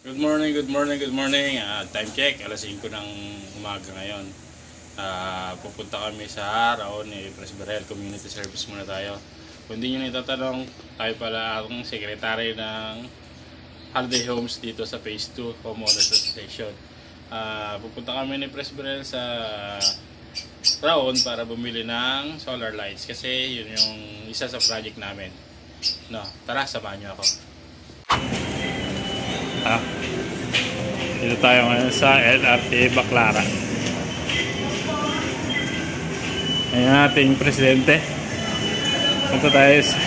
Good morning, good morning, good morning. Time check, alas 5 ng umaga ngayon. Pupunta kami sa Raon ni Presberel Community Service muna tayo. Kung hindi nyo nitatanong, tayo pala akong secretary ng Holiday Homes dito sa Phase 2 Homeowners Association. Pupunta kami ni Presberel sa Raon para bumili ng solar lights kasi yun yung isa sa project namin. No, tara, samahan nyo ako. Dito tayo ngayon sa LRT Baclaran. Ayan ating presidente. Punta tayo sa...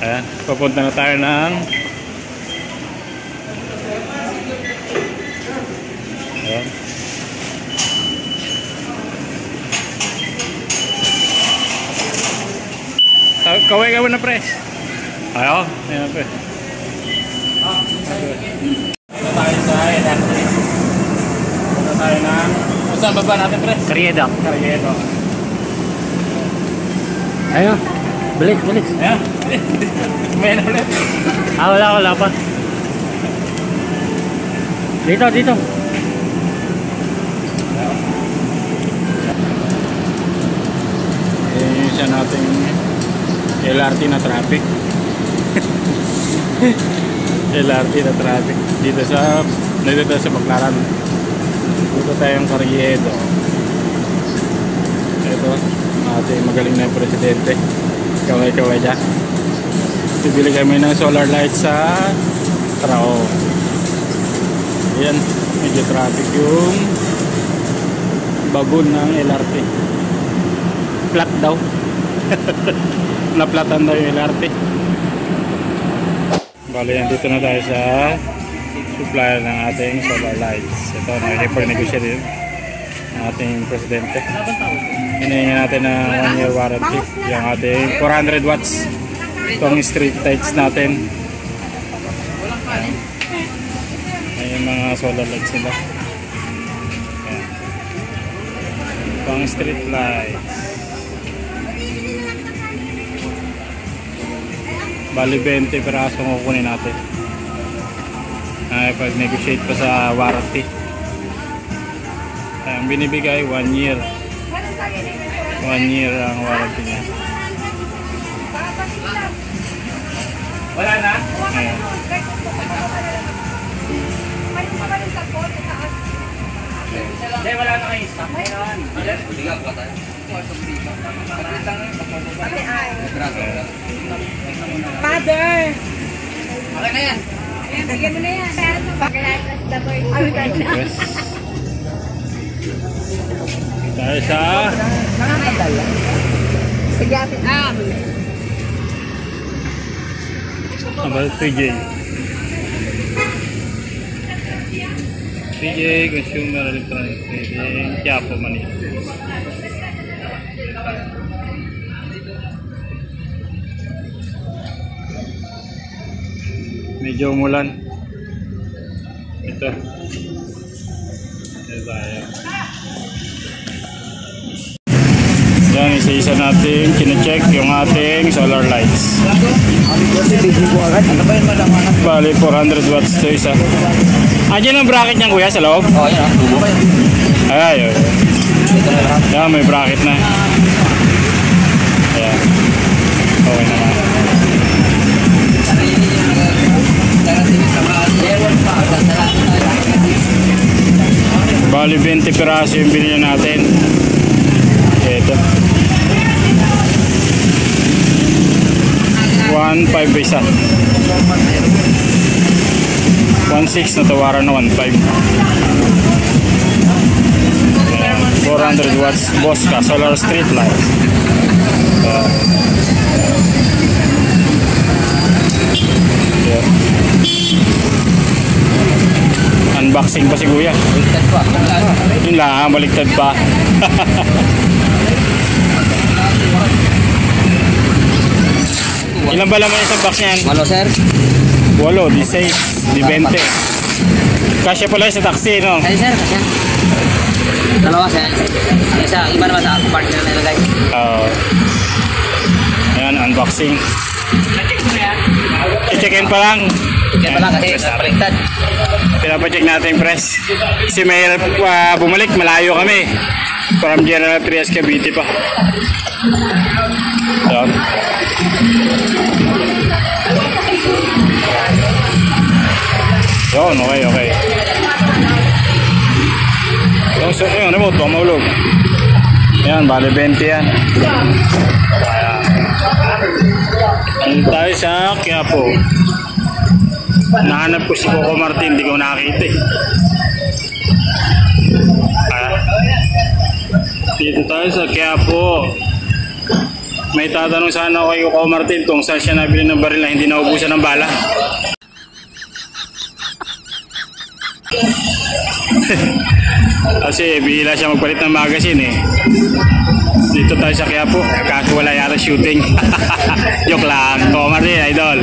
Ayan, papunta na tayo ng... Ayan. Kaway ka muna, pres. Ayaw, ayan, pres. Dito tayo sa LRT. Dito tayo ng... Saan baba natin, pre? Carriedo. Carriedo. Ayun. Bilis, bilis. Ayan. May na ulit. Wala pa. Dito. Ayan yung isa nating LRT na traffic. LRT na traffic dito sa Baclaran. Dito tayong Carriedo. Ito ating magaling na presidente. Kaway dyan. Bibili kami ng solar light sa Raon. Ayan, medyo traffic yung bagon ng LRT. Flat daw. Naplatan daw yung LRT. Bali, dito na tayo sa supplier ng ating solar lights. Ito, nakikipag-negotiate din ang ating presidente. Hinahingi natin ng 1-year warranty yung ating 400 watts itong street lights natin. Ayan mga solar lights nila. Pang street lights. Bali 20 peraso ang kukunin natin. Pag-negotiate pa sa warranty. Ang binibigay 1 year. 1 year ang warranty niya. Wala na? Ayan. Hindi, wala na kayo stock. Bigang pa tayo. Father! Okay na yan. Bigyan mo na yan. Yes. Tayo sa Sige atin. number 3J. 3J Consumer Electronic Trading, Quiapo, Manila. Medyo umulan. Ito tayo. Yan, isa-isa natin kine-check yung ating solar lights. Bali 400 watts ito isa. Andiyan ang bracket niyan, kuya, sa loob? Oo, yan. Ay. Yan, may bracket na. Ayan. Okay naman. Bali 20 piraso yung binili natin. Ito 1.5 isa. 1.6 na tawaran na 1.5. 400 watts Bosca solar street light. Unboxing pa si kuya. Baliktad pa. Yun lang, baliktad pa. Ilan ba laman isang box niyan? Ano, sir? 8, di 6, di 20. Kasya pala sa taxi, no? Ay, sir. Kasya. Dalawa, sir. Isa, iba naman sa partner na nilagay. Ayan, unboxing. I-check in pa lang. Kaya pala kasi baliktad. Pinapacheck natin yung press. Kasi mahirap bumalik, malayo kami. From General Trias, Cavite pa. So. Yun, okay. Yung remote, baka maulog. Yan, bali 20 yan. Ayan. Ano tayo sa Quiapo. Nahanap ko si Coco Martin, hindi ko nakakita eh. Dito tayo sa Quiapo. May tatanong sana ako kay Coco Martin kung saan siya nabili ng baril na hindi naubusan ng bala. Kasi bihila siya magpalit ng magazine eh. Dito tayo sa Quiapo, kaso wala yata shooting. Joke lang, Coco Martin, idol.